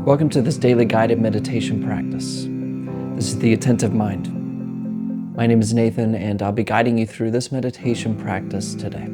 Welcome to this daily guided meditation practice. This is the Attentive Mind. My name is Nathan, and I'll be guiding you through this meditation practice today.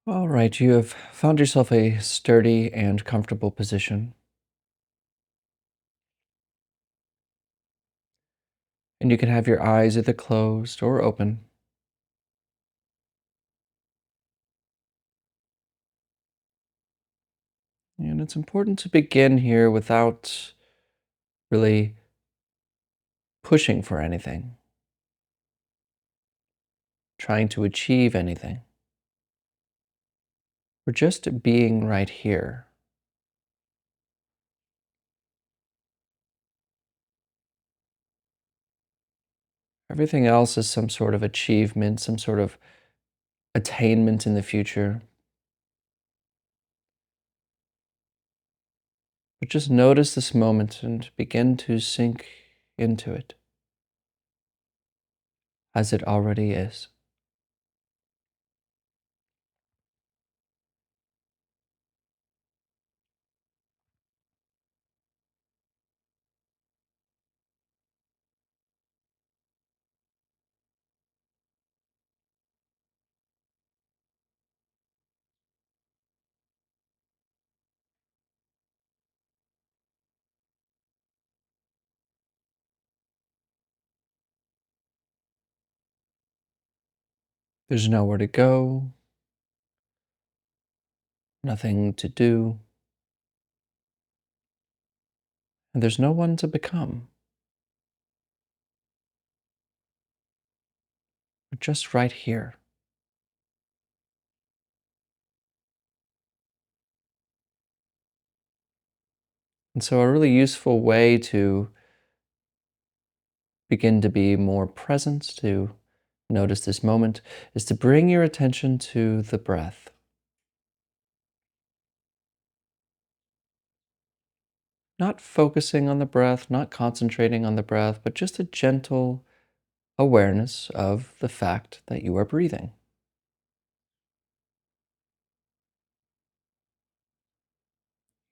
All right, you have found yourself a sturdy and comfortable position, and you can have your eyes either closed or open. And it's important to begin here without really pushing for anything, trying to achieve anything. We're just being right here. Everything else is some sort of achievement, some sort of attainment in the future. But just notice this moment and begin to sink into it as it already is. There's nowhere to go, nothing to do, and there's no one to become. We're just right here. And so, a really useful way to begin to be more present, to notice this moment, is to bring your attention to the breath. Not focusing on the breath, not concentrating on the breath, but just a gentle awareness of the fact that you are breathing.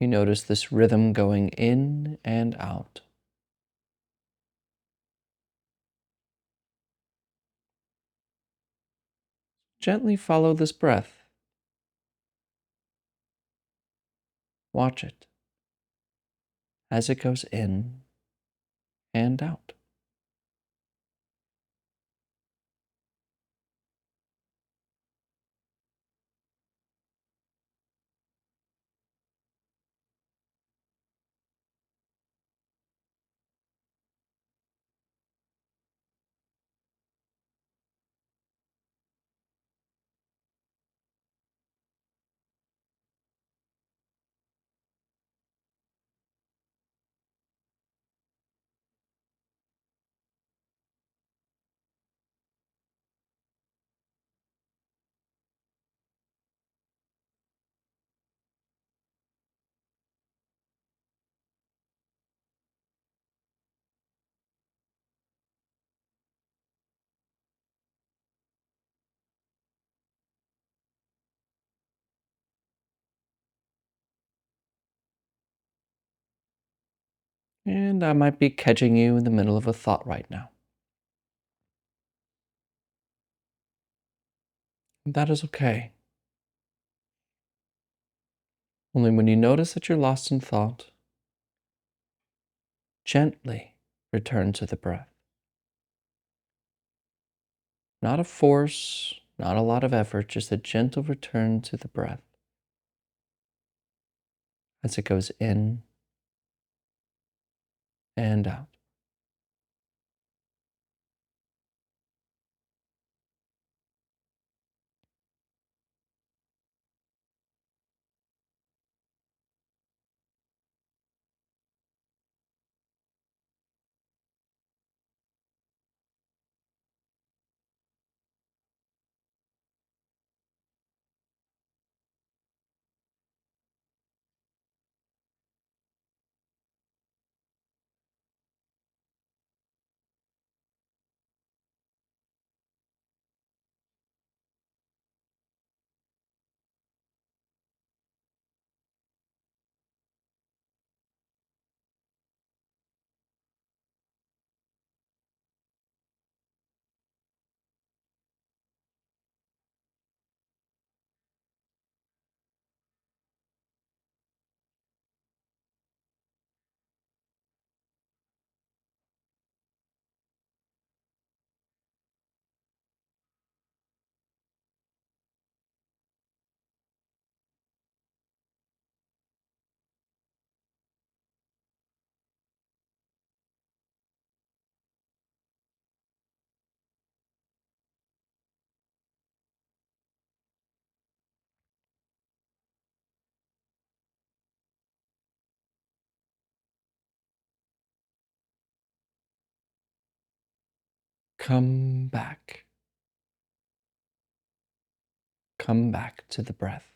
You notice this rhythm going in and out. Gently follow this breath. Watch it as it goes in and out. And I might be catching you in the middle of a thought right now. That is okay. Only when you notice that you're lost in thought, gently return to the breath. Not a force, not a lot of effort, just a gentle return to the breath as it goes in and out. Come back. Come back to the breath.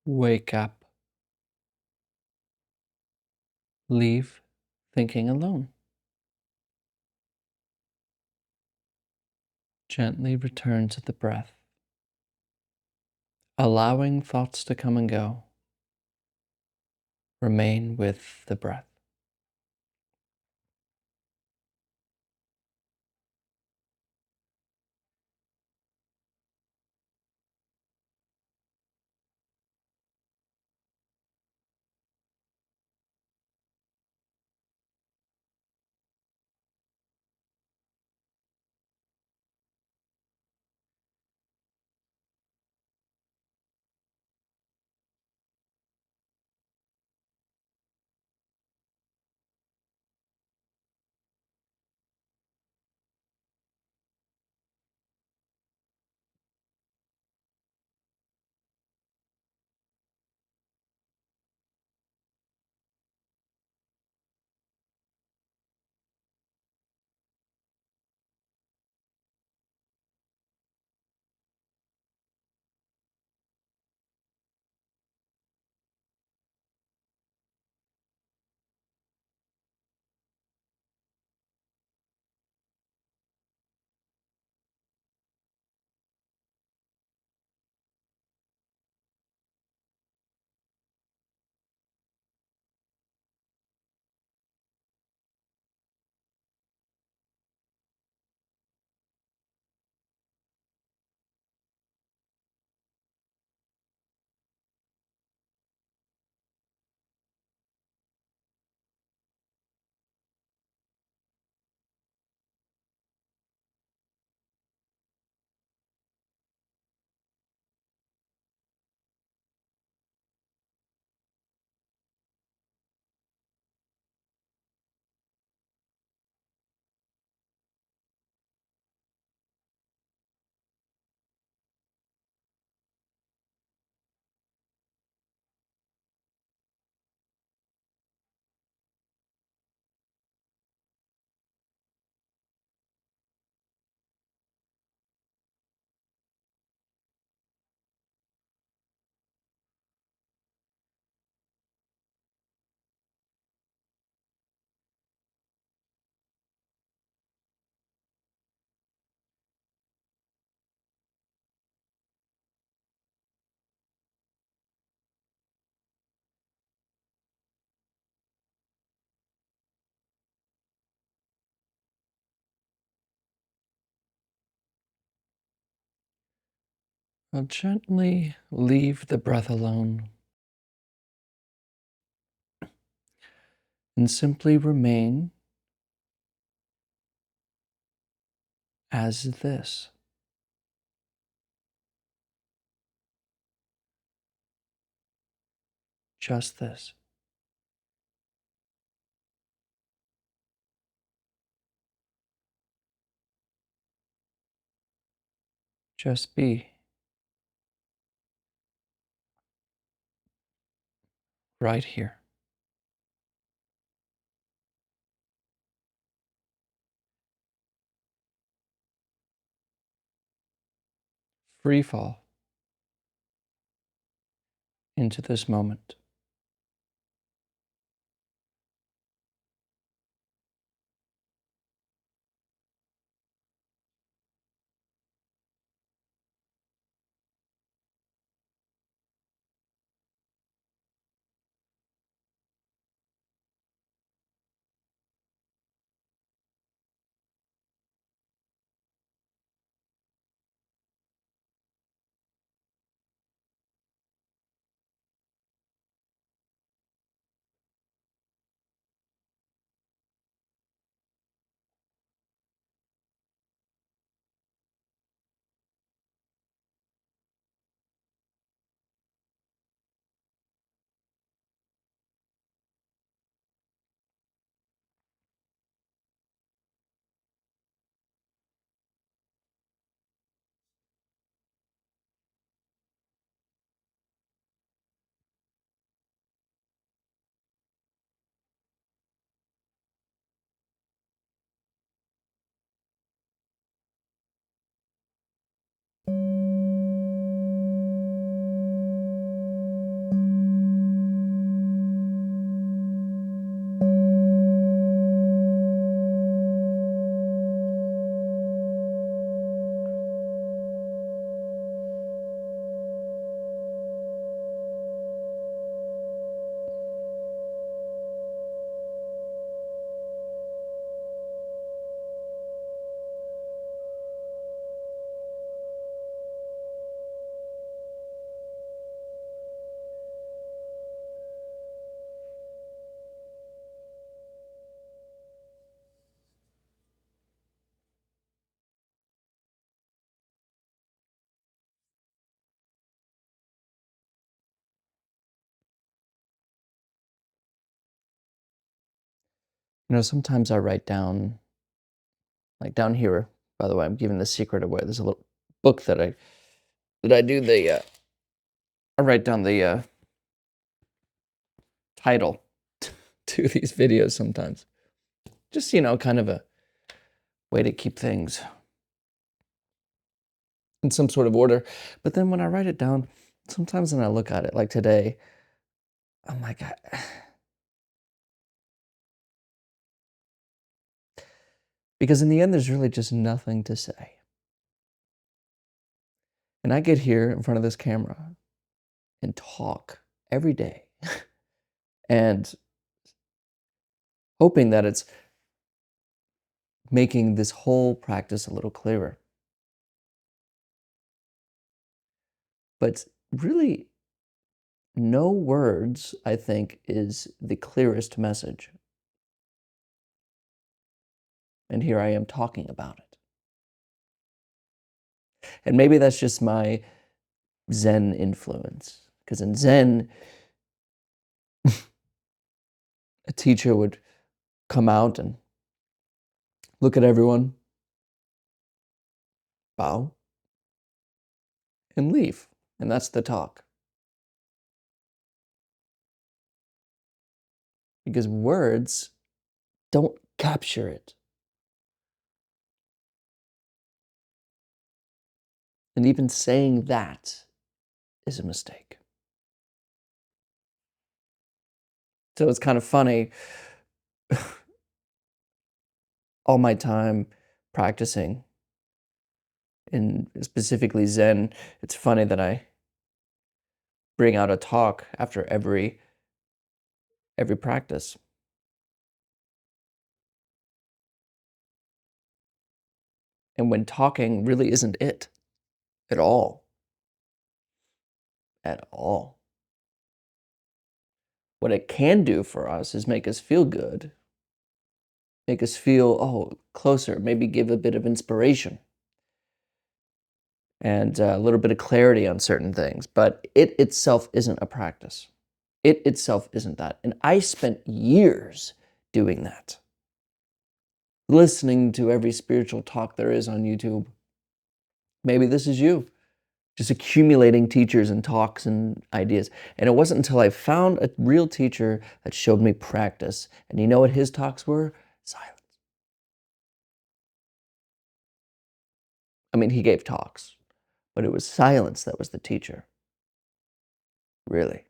Wake up. Leave thinking alone. Gently return to the breath, allowing thoughts to come and go. Remain with the breath. Now gently leave the breath alone and simply remain as this. Just this. Just be right here. Free fall into this moment. Sometimes I write down, like down here, by the way, I'm giving the secret away. There's a little book that I do I write down the title to these videos sometimes. Just, kind of a way to keep things in some sort of order. But then when I write it down, sometimes when I look at it, like today, I'm like, because in the end, there's really just nothing to say. And I get here in front of this camera and talk every day and hoping that it's making this whole practice a little clearer. But really, no words, I think, is the clearest message. And here I am talking about it. And maybe that's just my Zen influence. Because in Zen, a teacher would come out and look at everyone, bow, and leave. And that's the talk. Because words don't capture it. And even saying that is a mistake. So it's kind of funny, all my time practicing in specifically Zen, it's funny that I bring out a talk after every practice. And when talking really isn't it at all. At all. What it can do for us is make us feel good, make us feel, closer, maybe give a bit of inspiration and a little bit of clarity on certain things. But it itself isn't a practice. It itself isn't that. And I spent years doing that, listening to every spiritual talk there is on YouTube. Maybe this is you, just accumulating teachers and talks and ideas. And it wasn't until I found a real teacher that showed me practice. And you know what his talks were? Silence. I mean, he gave talks, but it was silence that was the teacher. Really.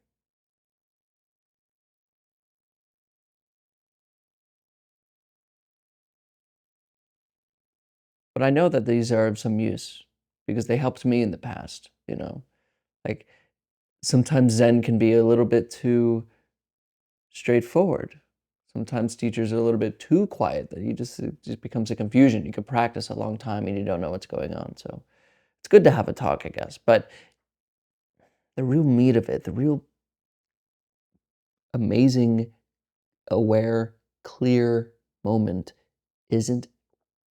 But I know that these are of some use because they helped me in the past, Like sometimes Zen can be a little bit too straightforward. Sometimes teachers are a little bit too quiet that it just becomes a confusion. You could practice a long time and you don't know what's going on. So it's good to have a talk, I guess. But the real meat of it, the real amazing, aware, clear moment isn't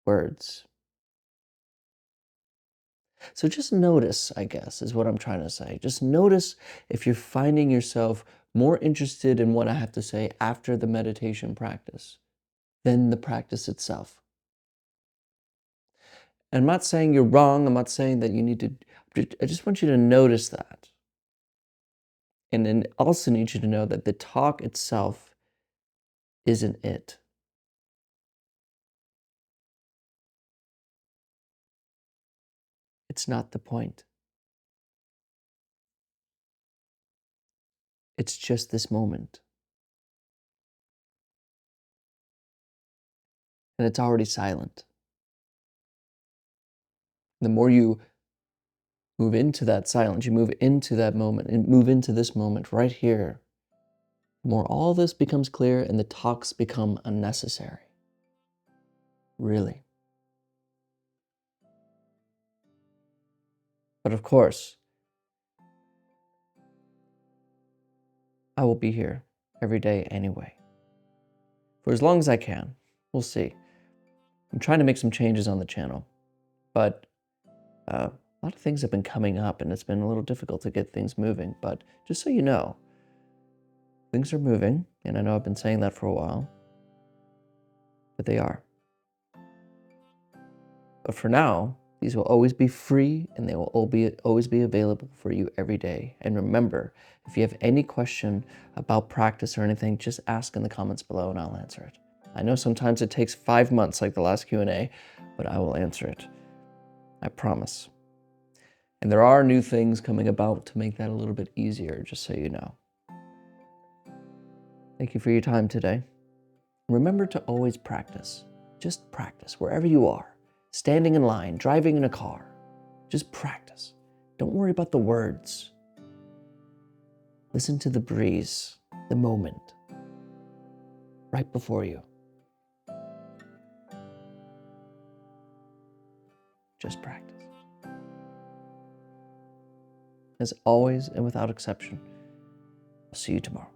words. So just notice, I guess, is what I'm trying to say. Just notice if you're finding yourself more interested in what I have to say after the meditation practice than the practice itself. And I'm not saying you're wrong. I'm not saying that you need to, I just want you to notice that. And then also need you to know that the talk itself isn't it. It's not the point. It's just this moment. And it's already silent. The more you move into that silence, you move into that moment and move into this moment right here, the more all this becomes clear and the talks become unnecessary. Really. But of course, I will be here every day anyway. For as long as I can. We'll see. I'm trying to make some changes on the channel, but a lot of things have been coming up and it's been a little difficult to get things moving. But just so you know, things are moving, and I know I've been saying that for a while. but they are. But for now, these will always be free and they will always be available for you every day. And remember, if you have any question about practice or anything, just ask in the comments below and I'll answer it. I know sometimes it takes 5 months like the last Q&A, but I will answer it. I promise. And there are new things coming about to make that a little bit easier, just so you know. Thank you for your time today. Remember to always practice. Just practice wherever you are. Standing in line, driving in a car. Just practice. Don't worry about the words. Listen to the breeze, the moment, right before you. Just practice. As always and without exception, I'll see you tomorrow.